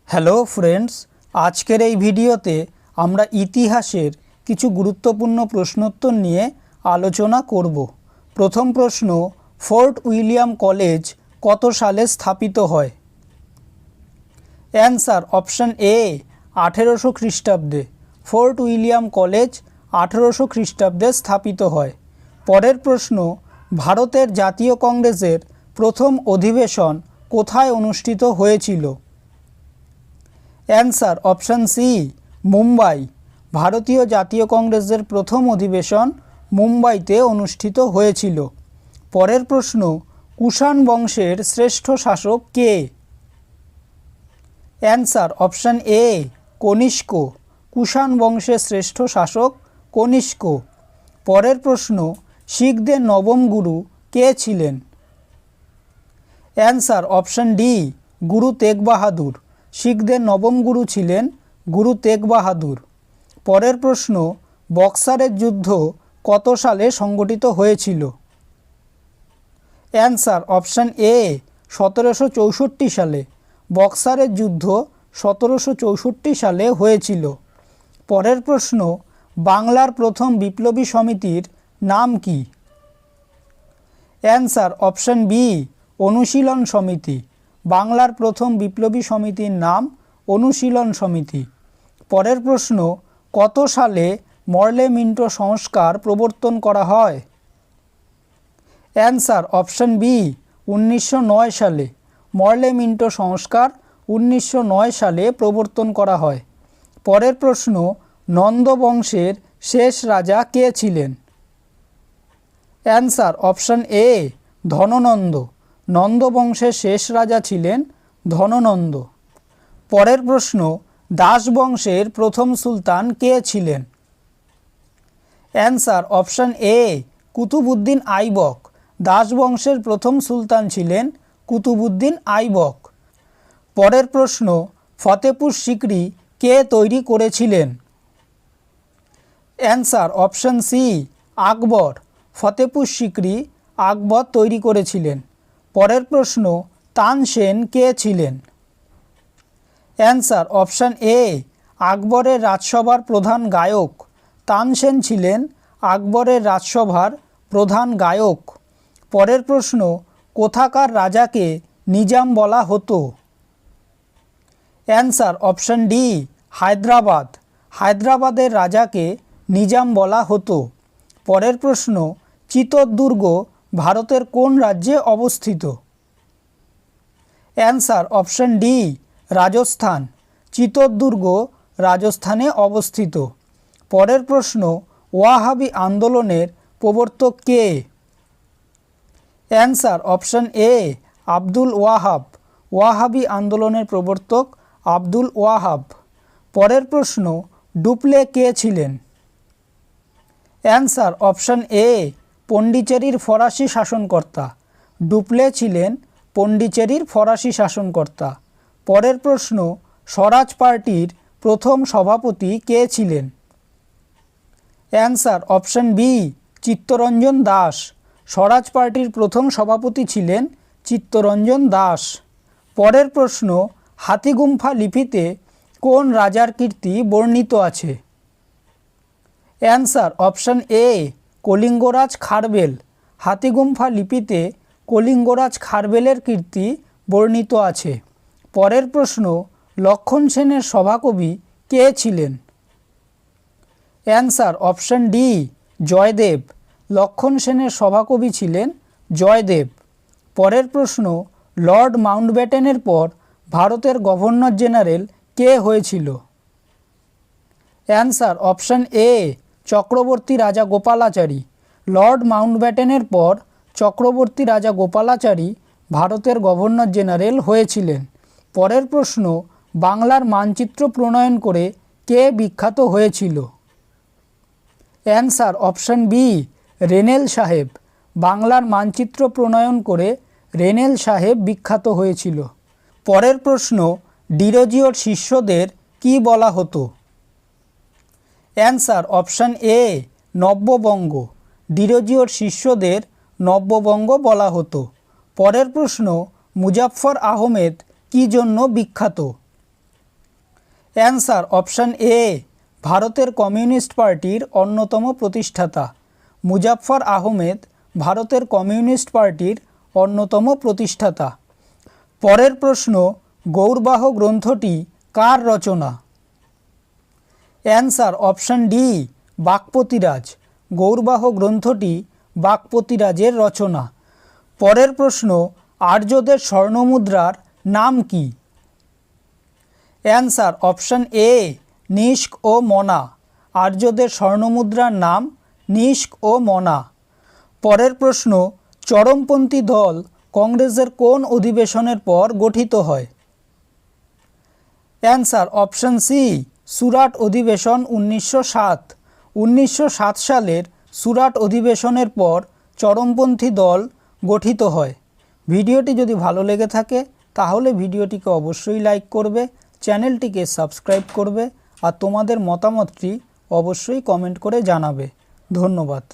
Hello friends, আজকের এই ভিডিওতে আমরা ইতিহাসের কিছু গুরুত্বপূর্ণ প্রশ্নোত্তর নিয়ে আলোচনা করব। প্রথম প্রশ্ন, ফোর্ট উইলিয়াম কলেজ কত সালে স্থাপিত হয়? অ্যান্সার অপশান এ 1800 খ্রিস্টাব্দে। ফোর্ট উইলিয়াম কলেজ 1800 খ্রিস্টাব্দে স্থাপিত হয়। পরের প্রশ্ন, ভারতের জাতীয় কংগ্রেসের প্রথম অধিবেশন কোথায় অনুষ্ঠিত হয়েছিল? Answer option C Mumbai. ভারতীয় জাতীয় কংগ্রেসের প্রথম অধিবেশন মুম্বাইতে অনুষ্ঠিত হয়েছিল। পরের প্রশ্ন, কুষাণ বংশের শ্রেষ্ঠ শাসক কে? Answer option A Kanishka. Kushan বংশের শ্রেষ্ঠ শাসক কনিষ্ক। পরের প্রশ্ন, শিখদের নবম গুরু কে ছিলেন? Answer option D Guru Tegh বাহাদুর। শিখদের নবম গুরু ছিলেন গুরু তেগ বাহাদুর। পরের প্রশ্ন, বক্সারের যুদ্ধ কত সালে সংগঠিত হয়েছিল? অ্যান্সার অপশান এ 1764 সালে। বক্সারের যুদ্ধ 1764 সালে হয়েছিল। পরের প্রশ্ন, বাংলার প্রথম বিপ্লবী সমিতির নাম কি? অ্যান্সার অপশান বি অনুশীলন সমিতি। বাংলার প্রথম বিপ্লবী সমিতির নাম অনুশীলন সমিতি। পরের প্রশ্ন, কত সালে মরলে মিন্টো সংস্কার প্রবর্তন করা হয়? অ্যান্সার অপশান বি 1909 সালে। মরলে মিন্টো সংস্কার 1909 সালে প্রবর্তন করা হয়। পরের প্রশ্ন, নন্দ বংশের শেষ রাজা কে ছিলেন? অ্যান্সার অপশান এ ধননন্দ। নন্দ বংশের শেষ রাজা ছিলেন ধননন্দ। পরের প্রশ্ন, দাস বংশের প্রথম সুলতান কে ছিলেন? অ্যান্সার অপশান এ কুতুবউদ্দিন আইবক। দাস বংশের প্রথম সুলতান ছিলেন কুতুবউদ্দিন আইবক। পরের প্রশ্ন, ফতেপুর সিকরি কে তৈরি করেছিলেন? অ্যান্সার অপশান সি আকবর। ফতেপুর সিকরি আকবর তৈরি করেছিলেন। পরের প্রশ্ন, তানসেন কে ছিলেন? অ্যান্সার অপশান এ আকবরের রাজসভার প্রধান গায়ক। তানসেন ছিলেন আকবরের রাজসভার প্রধান গায়ক। পরের প্রশ্ন, কোথাকার রাজাকে নিজাম বলা হতো? Answer option D Hyderabad. হায়দ্রাবাদের রাজাকে নিজাম বলা হতো। পরের প্রশ্ন, চিতোরদুর্গ ভারতের কোন রাজ্যে অবস্থিত? Answer option D Rajasthan. Chitordurg রাজস্থানে অবস্থিত। পরের প্রশ্ন, ওয়াহাবি আন্দোলনের প্রবর্তক কে? Answer option A Abdul Wahab. Wahabi আন্দোলনের প্রবর্তক আব্দুল ওয়াহাব। পরের প্রশ্ন, ডুপ্লে কে ছিলেন? অ্যান্সার অপশান এ পন্ডিচেরির ফরাসি শাসনকর্তা। ডুপ্লে ছিলেন পন্ডিচেরির ফরাসি শাসনকর্তা। পরের প্রশ্ন, স্বরাজ পার্টির প্রথম সভাপতি কে ছিলেন? Answer option B Chittaranjan Das. Swaraj পার্টির প্রথম সভাপতি ছিলেন চিত্তরঞ্জন দাস। পরের প্রশ্ন, হাতিগুম্ফা লিপিতে কোন রাজার কীর্তি বর্ণিত আছে? Answer option A Kalingaraj Kharavela. Hathigumpha লিপিতে কলিঙ্গরাজ খারবেলের কীর্তি বর্ণিত আছে। পরের প্রশ্ন, লক্ষণ সেনের সভাকবি কে ছিলেন? Answer option D Jayadev. Lakshman সেনের সভাকবি ছিলেন জয়দেব। পরের প্রশ্ন, লর্ড মাউন্টব্যাটেনের পর ভারতের গভর্নর জেনারেল কে হয়েছিল? অ্যান্সার অপশান এ চক্রবর্তী রাজা গোপালাচারী। লর্ড মাউন্টব্যাটেনের পর চক্রবর্তী রাজা গোপালাচারী ভারতের গভর্নর জেনারেল হয়েছিলেন। পরের প্রশ্ন, বাংলার মানচিত্র প্রণয়ন করে কে বিখ্যাত হয়েছিল? অ্যান্সার অপশান বি রেনেল সাহেব। বাংলার মানচিত্র প্রণয়ন করে রেনেল সাহেব বিখ্যাত হয়েছিল। পরের প্রশ্ন, ডিরোজিওর শিষ্যদের কি বলা হতো? অ্যান্সার অপশান এ নব্যবঙ্গ। ডিরোজিওর শিষ্যদের নব্যবঙ্গ বলা হতো। পরের প্রশ্ন, মুজাফফর আহমেদ কি জন্য বিখ্যাত? অ্যান্সার অপশান এ ভারতের কমিউনিস্ট পার্টির অন্যতম প্রতিষ্ঠাতা। মুজাফফর আহমেদ ভারতের কমিউনিস্ট পার্টির অন্যতম প্রতিষ্ঠাতা। পরের প্রশ্ন, গৌরবাহ গ্রন্থটি কার রচনা? Answer option D Vakpatiraj. গৌরবাহ গ্রন্থটি বাক্পতিরাজের রচনা। পরের প্রশ্ন, আর্যদের স্বর্ণমুদ্রার নাম কি? অ্যান্সার অপশান এ নিষ্ক ও মনা। আর্যদের স্বর্ণমুদ্রার নাম নিষ্ক ও মনা। পরের প্রশ্ন, চরমপন্থী দল কংগ্রেসের কোন অধিবেশনের পর গঠিত হয়? অ্যান্সার অপশান সি সুরাট অধিবেশন 1907। 1907 সালের সুরাট অধিবেশনের পর চরমপন্থী দল গঠিত হয়। ভিডিওটি যদি ভালো লেগে থাকে তাহলে ভিডিওটিকে অবশ্যই লাইক করবে, চ্যানেলটিকে সাবস্ক্রাইব করবে আর তোমাদের মতামতটি অবশ্যই কমেন্ট করে জানাবে। ধন্যবাদ।